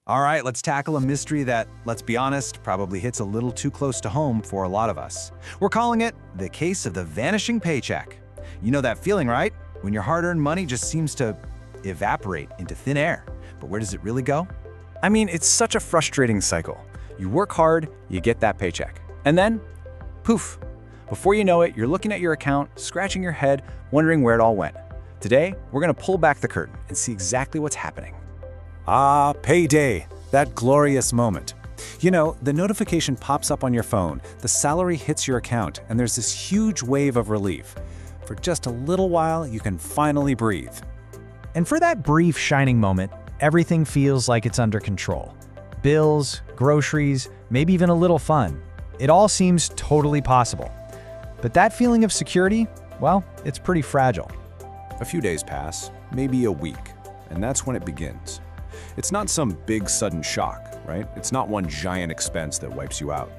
All right, let's tackle a mystery that, let's be honest, probably hits a little too close to home for a lot of us. We're calling it the case of the vanishing paycheck. You know that feeling, right? When your hard-earned money just seems to evaporate into thin air. But where does it really go? I mean, it's such a frustrating cycle. You work hard, you get that paycheck. And then, poof. Before you know it, you're looking at your account, scratching your head, wondering where it all went. Today, we're going to pull back the curtain and see exactly what's happening. Ah, payday, that glorious moment. You know, the notification pops up on your phone, the salary hits your account, and there's this huge wave of relief. For just a little while, you can finally breathe. And for that brief shining moment, everything feels like it's under control. Bills, groceries, maybe even a little fun. It all seems totally possible. But that feeling of security, well, it's pretty fragile. A few days pass, maybe a week, and that's when it begins. It's not some big sudden shock, right? It's not one giant expense that wipes you out.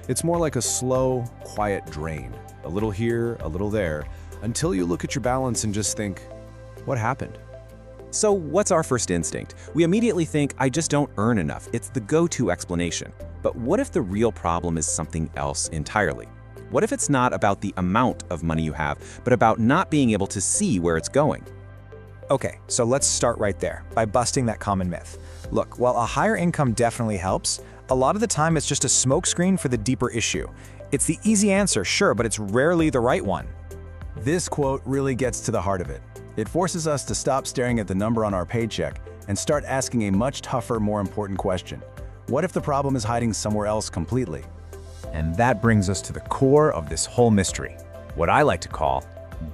It's more like a slow, quiet drain. A little here, a little there, until you look at your balance and just think, what happened? So what's our first instinct? We immediately think, I just don't earn enough. It's the go-to explanation. But what if the real problem is something else entirely? What if it's not about the amount of money you have, but about not being able to see where it's going? Okay, so let's start right there, by busting that common myth. Look, while a higher income definitely helps, a lot of the time it's just a smokescreen for the deeper issue. It's the easy answer, sure, but it's rarely the right one. This quote really gets to the heart of it. It forces us to stop staring at the number on our paycheck and start asking a much tougher, more important question. What if the problem is hiding somewhere else completely? And that brings us to the core of this whole mystery, what I like to call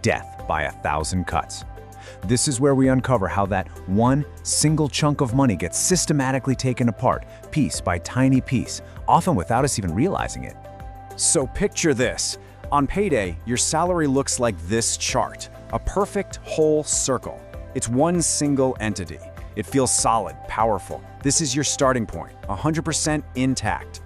death by 1,000 cuts. This is where we uncover how that one single chunk of money gets systematically taken apart, piece by tiny piece, often without us even realizing it. So picture this. On payday, your salary looks like this chart, a perfect whole circle. It's one single entity. It feels solid, powerful. This is your starting point, 100% intact.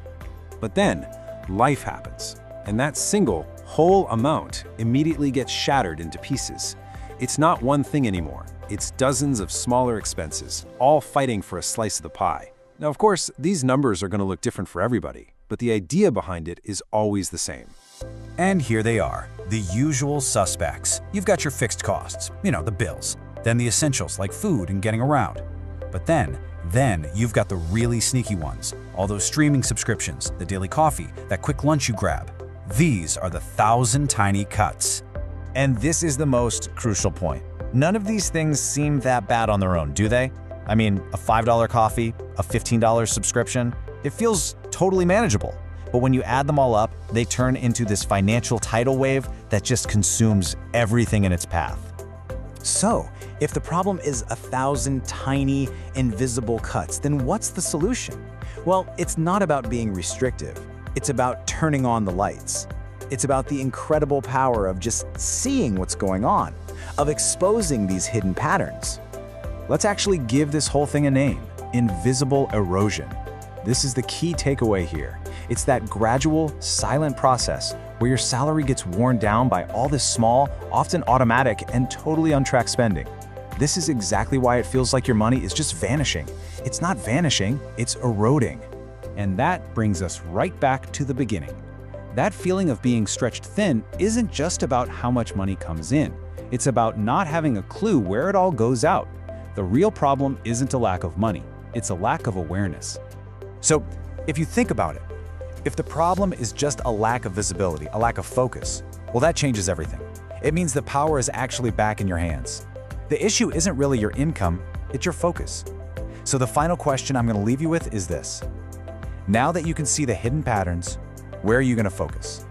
But then, life happens, and that single, whole amount immediately gets shattered into pieces. It's not one thing anymore. It's dozens of smaller expenses, all fighting for a slice of the pie. Now, of course, these numbers are going to look different for everybody, but the idea behind it is always the same. And here they are, the usual suspects. You've got your fixed costs, the bills. Then the essentials like food and getting around. But then you've got the really sneaky ones. All those streaming subscriptions, the daily coffee, that quick lunch you grab. These are the 1,000 tiny cuts. And this is the most crucial point. None of these things seem that bad on their own, do they? I mean, a $5 coffee, a $15 subscription, it feels totally manageable. But when you add them all up, they turn into this financial tidal wave that just consumes everything in its path. So, if the problem is 1,000 tiny, invisible cuts, then what's the solution? Well, it's not about being restrictive. It's about turning on the lights. It's about the incredible power of just seeing what's going on, of exposing these hidden patterns. Let's actually give this whole thing a name: invisible erosion. This is the key takeaway here. It's that gradual, silent process where your salary gets worn down by all this small, often automatic, and totally untracked spending. This is exactly why it feels like your money is just vanishing. It's not vanishing, it's eroding. And that brings us right back to the beginning. That feeling of being stretched thin isn't just about how much money comes in. It's about not having a clue where it all goes out. The real problem isn't a lack of money, it's a lack of awareness. So, if you think about it, if the problem is just a lack of visibility, a lack of focus, well, that changes everything. It means the power is actually back in your hands. The issue isn't really your income, it's your focus. So the final question I'm going to leave you with is this. Now that you can see the hidden patterns, where are you going to focus?